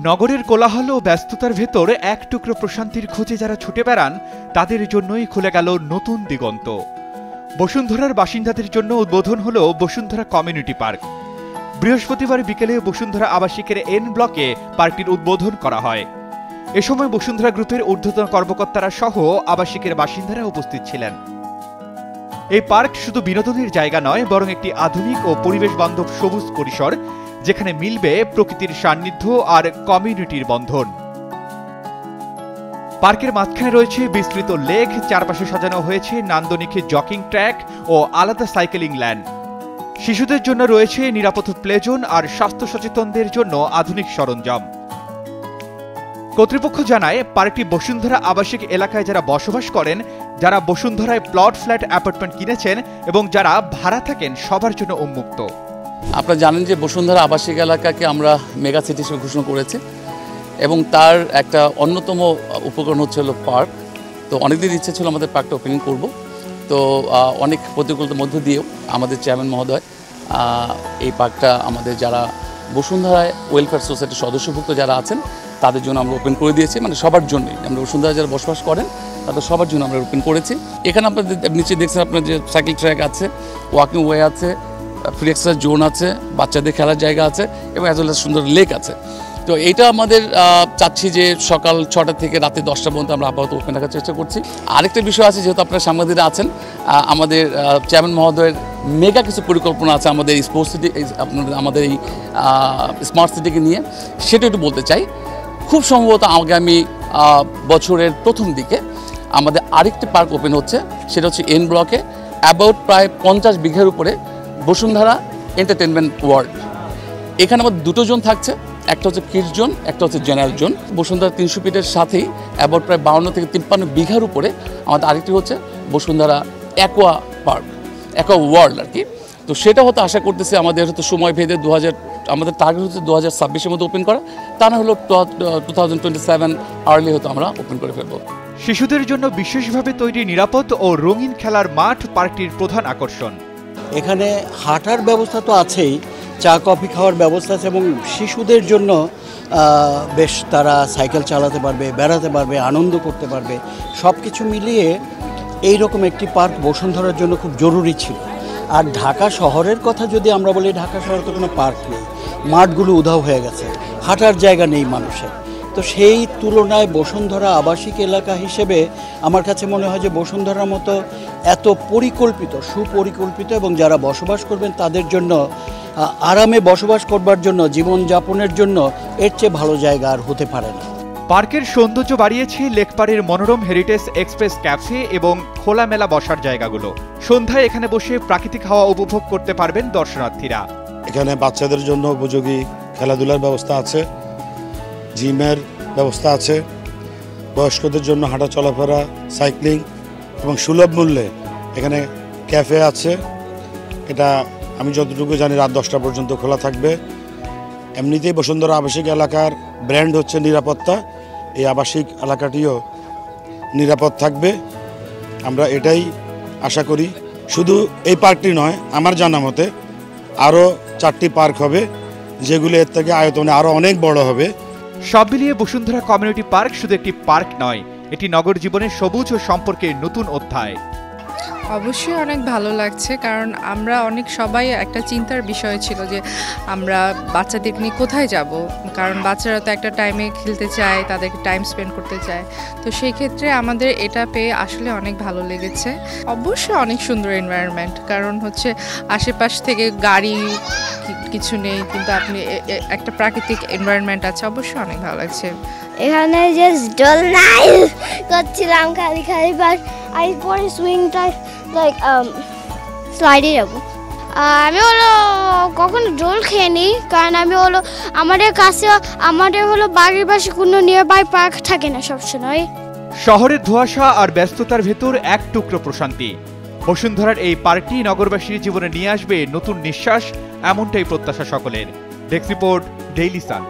নগরের কোলাহল ও ব্যস্ততার ভেতর এক টুকরো প্রশান্তির খোঁজে যারা ছুটে বেড়ান তাদের জন্যই খুলে গেল নতুন দিগন্ত। বসুন্ধরার বাসিন্দাদের জন্য উদ্বোধন হলো বসুন্ধরা কমিউনিটি পার্ক। বৃহস্পতিবার বিকেলে বসুন্ধরা আবাসিকের এন ব্লকে পার্কটির উদ্বোধন করা হয়। এ সময় বসুন্ধরা গ্রুপের ঊর্ধ্বতন কর্মকর্তারা সহ আবাসিকের বাসিন্দারা উপস্থিত ছিলেন। এই পার্ক শুধু বিনোদনের জায়গা নয়, বরং একটি আধুনিক ও পরিবেশ বান্ধব সবুজ পরিসর, যেখানে মিলবে প্রকৃতির সান্নিধ্য আর কমিউনিটির বন্ধন। পার্কের মাঝখানে রয়েছে বিস্তৃত লেক, চারপাশে সাজানো হয়েছে নান্দনিক জকিং ট্র্যাক ও আলাদা সাইকেলিং ল্যান্ড। শিশুদের জন্য রয়েছে নিরাপদ প্লে জোন আর স্বাস্থ্য সচেতনদের জন্য আধুনিক সরঞ্জাম। কর্তৃপক্ষ জানায়, পার্কটি বসুন্ধরা আবাসিক এলাকায় যারা বসবাস করেন, যারা বসুন্ধরায় প্লট ফ্ল্যাট অ্যাপার্টমেন্ট কিনেছেন এবং যারা ভাড়া থাকেন সবার জন্য উন্মুক্ত। আপনারা জানেন যে বসুন্ধরা আবাসিক এলাকাকে আমরা মেগা সিটি হিসেবে ঘোষণা করেছি এবং তার একটা অন্যতম উপকরণ হচ্ছে হলো পার্ক। তো অনেকদিন ইচ্ছে ছিল আমাদের পার্কটা ওপেনিং করব। তো অনেক প্রতিকূলতার মধ্য দিয়েও আমাদের চেয়ারম্যান মহোদয় এই পার্কটা আমাদের যারা বসুন্ধরায় ওয়েলফেয়ার সোসাইটির সদস্যভুক্ত যারা আছেন তাদের জন্য আমরা ওপেন করে দিয়েছি। মানে সবার জন্যই, আমরা বসুন্ধরায় যারা বসবাস করেন তাদের সবার জন্য আমরা ওপেন করেছি। এখানে আপনাদের নিচে দেখছেন আপনার যে সাইকেল ট্র্যাক আছে, ওয়াকিং ওয়ে আছে, ফ্রি এক্সারসাইজ জোন আছে, বাচ্চাদের খেলার জায়গা আছে এবং অ্যাজ ওয়েল অ্যাজ সুন্দর লেক আছে। তো এইটা আমাদের চাচ্ছি যে সকাল 6টা থেকে রাতে 10টা পর্যন্ত আমরা আপাতত ওপেন রাখার চেষ্টা করছি। আরেকটা বিষয় আছে, যেহেতু আপনারা সাংবাদিকরা আছেন, আমাদের চেয়ারম্যান মহোদয়ের মেগা কিছু পরিকল্পনা আছে আমাদের এই স্পোর্টস সিটি, আমাদের এই স্মার্ট সিটিকে নিয়ে, সেটা একটু বলতে চাই। খুব সম্ভবত আগামী বছরের প্রথম দিকে আমাদের আরেকটি পার্ক ওপেন হচ্ছে, সেটা হচ্ছে এন ব্লকে, অ্যাবাউট প্রায় 50 বিঘার উপরে বসুন্ধরা এন্টারটেনমেন্ট ওয়ার্ল্ড। এখানে আমাদের দুটো জোন থাকছে, একটা হচ্ছে কিডস জোন, একটা হচ্ছে জেনারেল জোন। বসুন্ধরা 300 ফিটের সাথেই অ্যাবাউট প্রায় 52 থেকে 53 বিঘার উপরে আমাদের আরেকটি হচ্ছে Bashundhara aqua park, aqua world আর কি। তো সেটা হয়তো আশা করতেছি আমাদের হয়তো সময় ভেদে আমাদের টার্গেট হচ্ছে 2026-এর মধ্যে ওপেন করা, তা না হলো 2027 আর্লি হয়তো আমরা ওপেন করে ফেলবো। শিশুদের জন্য বিশেষভাবে তৈরি নিরাপদ ও রঙিন খেলার মাঠ পার্কটির প্রধান আকর্ষণ। এখানে হাঁটার ব্যবস্থা তো আছেই, চা কফি খাওয়ার ব্যবস্থা আছে এবং শিশুদের জন্য বেশ তারা সাইকেল চালাতে পারবে, বেড়াতে পারবে, আনন্দ করতে পারবে। সব কিছু মিলিয়ে এই রকম একটি পার্ক বসুন্ধরার জন্য খুব জরুরি ছিল। আর ঢাকা শহরের কথা যদি আমরা বলি, ঢাকা শহরে তো কোনো পার্ক নেই, মাঠগুলো উধাও হয়ে গেছে, হাঁটার জায়গা নেই মানুষের। তো সেই তুলনায় বসুন্ধরা আবাসিক এলাকা হিসেবে আমার কাছে মনে হয় যে বসুন্ধরার মতো এত পরিকল্পিত, সুপরিকল্পিত এবং যারা বসবাস করবেন তাদের জন্য আরামে বসবাস করবার জন্য, জীবনযাপনের জন্য এর চেয়ে ভালো জায়গা আর হতে পারে না। পার্কের সৌন্দর্য বাড়িয়েছে লেকপাড়ের মনোরম হেরিটেজ এক্সপ্রেস ক্যাফে এবং খোলামেলা বসার জায়গাগুলো। সন্ধ্যায় এখানে বসে প্রাকৃতিক হাওয়া উপভোগ করতে পারবেন দর্শনার্থীরা। এখানে বাচ্চাদের জন্য উপযোগী খেলাধুলার ব্যবস্থা আছে, জিমের ব্যবস্থা আছে, বয়স্কদের জন্য হাঁটা চলাফেরা, সাইক্লিং এবং সুলভ মূল্যে এখানে ক্যাফে আছে। এটা আমি যতটুকু জানি রাত 10টা পর্যন্ত খোলা থাকবে। এমনিতেই বসুন্ধরা আবাসিক এলাকার ব্র্যান্ড হচ্ছে নিরাপত্তা, এই আবাসিক এলাকাটিও নিরাপদ থাকবে, আমরা এটাই আশা করি। শুধু এই পার্কটি নয়, আমার জানা মতে আরও 4টি পার্ক হবে, যেগুলো এর থেকে আয়তনে আরও অনেক বড় হবে। সব মিলিয়ে বসুন্ধরা কমিউনিটি পার্ক শুধু একটি পার্ক নয়, এটি নগর জীবনের সবুজ ও সম্পর্কের নতুন অধ্যায়। অবশ্যই অনেক ভালো লাগছে, কারণ আমরা সবাই একটা চিন্তার বিষয় ছিল যে আমরা বাচ্চাদের নিয়ে কোথায় যাব, কারণ বাচ্চারা তো একটা টাইমে খেলতে চায়, তাদেরকে টাইম স্পেন্ড করতে চায়। তো সেই ক্ষেত্রে আমাদের এটা পেয়ে আসলে অনেক ভালো লেগেছে। অবশ্যই অনেক সুন্দর এনভায়রনমেন্ট, কারণ আশেপাশ থেকে গাড়ি কিছু নেই, কিন্তু আপনি একটা প্রাকৃতিক এনভায়রনমেন্ট আছে, অবশ্যই অনেক ভালো লাগছে। এখানে জাস্ট ডোলাই করছিলাম খালি, বাট আই পরে সুইংটা লাইক স্লাইডে যাবো। আমি কখনো ডোল খেয়ে, কারণ আমি আমাদের কাছে বাড়ির পাশে কোনো নিয়ার বাই পার্ক থাকে না সবসময়। শহরের ধোঁয়াশা আর ব্যস্ততার ভেতর এক টুকরো প্রশান্তি। বসুন্ধরার এই পার্কটি নগরবাসীর জীবনে নিয়ে আসবে নতুন নিঃশ্বাস, এমনটাই প্রত্যাশা সকলের। Desk report, Daily Sun.